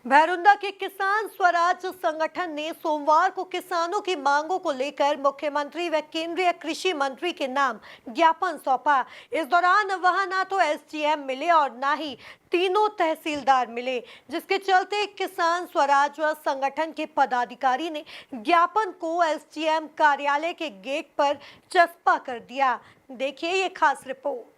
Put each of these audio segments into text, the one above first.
भैरुंदा के किसान स्वराज संगठन ने सोमवार को किसानों की मांगों को लेकर मुख्यमंत्री व केंद्रीय कृषि मंत्री के नाम ज्ञापन सौंपा। इस दौरान वहां ना तो एसडीएम मिले और ना ही तीनों तहसीलदार मिले, जिसके चलते किसान स्वराज संगठन के पदाधिकारी ने ज्ञापन को एसडीएम कार्यालय के गेट पर चस्पा कर दिया। देखिए ये खास रिपोर्ट।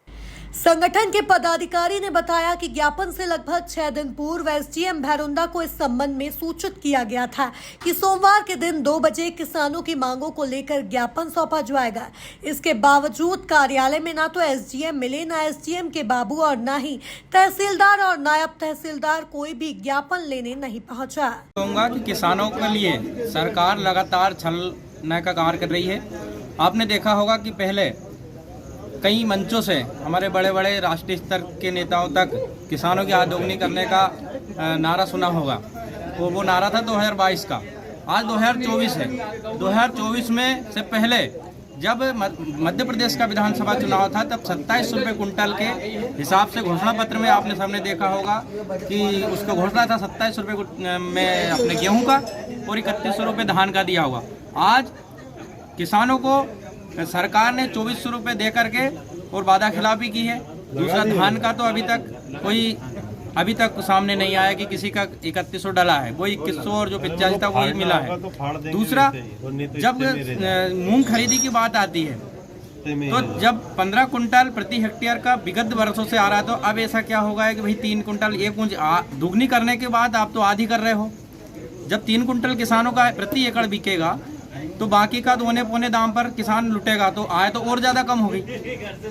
संगठन के पदाधिकारी ने बताया कि ज्ञापन से लगभग 6 दिन पूर्व एसडीएम भैरुंदा को इस संबंध में सूचित किया गया था कि सोमवार के दिन 2 बजे किसानों की मांगों को लेकर ज्ञापन सौंपा जाएगा। इसके बावजूद कार्यालय में ना तो एसडीएम मिले, ना एसडीएम के बाबू और ना ही तहसीलदार और नायब तहसीलदार कोई भी ज्ञापन लेने नहीं पहुंचा। कहूँगा कि किसानों के लिए सरकार लगातार छलना का कार्य कर रही है। आपने देखा होगा कि पहले कई मंचों से हमारे बड़े बड़े राष्ट्रीय स्तर के नेताओं तक किसानों की आय दोगुनी करने का नारा सुना होगा। वो नारा था 2022 का। आज 2024 है। 2024 में से पहले जब मध्य प्रदेश का विधानसभा चुनाव था तब 27 रुपये कुंटल के हिसाब से घोषणा पत्र में आपने सामने देखा होगा कि उसको घोषणा था 27 रुपये में अपने गेहूं का और 3100 रुपये धान का दिया हुआ। आज किसानों को सरकार ने 2400 रुपये दे करके और वादा खिलाफी की है। दूसरा, धान का तो अभी तक सामने नहीं आया कि किसी का 3100 डला है, कोई 2100 और जो 85 था वही मिला है। दूसरा, जब मूंग खरीदी की बात आती है तो जब 15 कुंटल प्रति हेक्टेयर का विगत वर्षों से आ रहा है, तो अब ऐसा क्या होगा कि भाई 3 कुंटल एक दुगनी करने के बाद आप तो आधी कर रहे हो। जब 3 कुंटल किसानों का प्रति एकड़ बिकेगा तो बाकी का दोने पौने दाम पर किसान लुटेगा, तो आय तो और ज़्यादा कम होगी।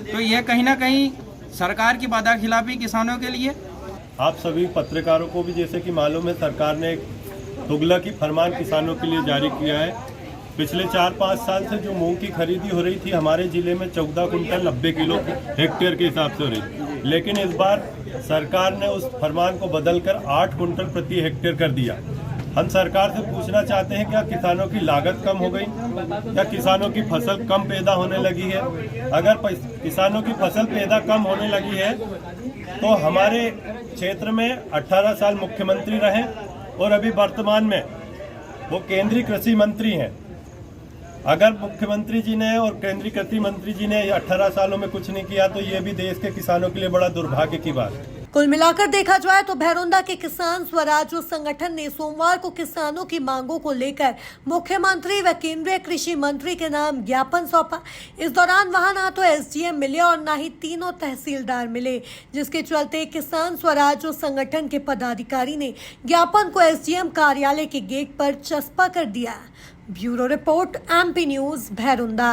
तो यह कहीं ना कहीं सरकार की वादा खिलाफी किसानों के लिए। आप सभी पत्रकारों को भी जैसे कि मालूम है, सरकार ने एक तुगलकी फरमान किसानों के लिए जारी किया है। पिछले 4-5 साल से जो मूंग की खरीदी हो रही थी हमारे ज़िले में 14 कुंटल 90 किलो हेक्टेयर के हिसाब से हो रही थी, लेकिन इस बार सरकार ने उस फरमान को बदलकर 8 कुंटल प्रति हेक्टेयर कर दिया। हम सरकार से पूछना चाहते हैं, क्या किसानों की लागत कम हो गई? क्या किसानों की फसल कम पैदा होने लगी है? अगर किसानों की फसल पैदा कम होने लगी है तो हमारे क्षेत्र में 18 साल मुख्यमंत्री रहे और अभी वर्तमान में वो केंद्रीय कृषि मंत्री हैं। अगर मुख्यमंत्री जी ने और केंद्रीय कृषि मंत्री जी ने 18 सालों में कुछ नहीं किया तो ये भी देश के किसानों के लिए बड़ा दुर्भाग्य की बात है। कुल मिलाकर देखा जाए तो भैरुंदा के किसान स्वराज संगठन ने सोमवार को किसानों की मांगों को लेकर मुख्यमंत्री व केंद्रीय कृषि मंत्री के नाम ज्ञापन सौंपा। इस दौरान वहां ना तो एसडीएम मिले और ना ही तीनों तहसीलदार मिले, जिसके चलते किसान स्वराज संगठन के पदाधिकारी ने ज्ञापन को एसडीएम कार्यालय के गेट पर चस्पा कर दिया। Bureau report, MP news, Bhairunda.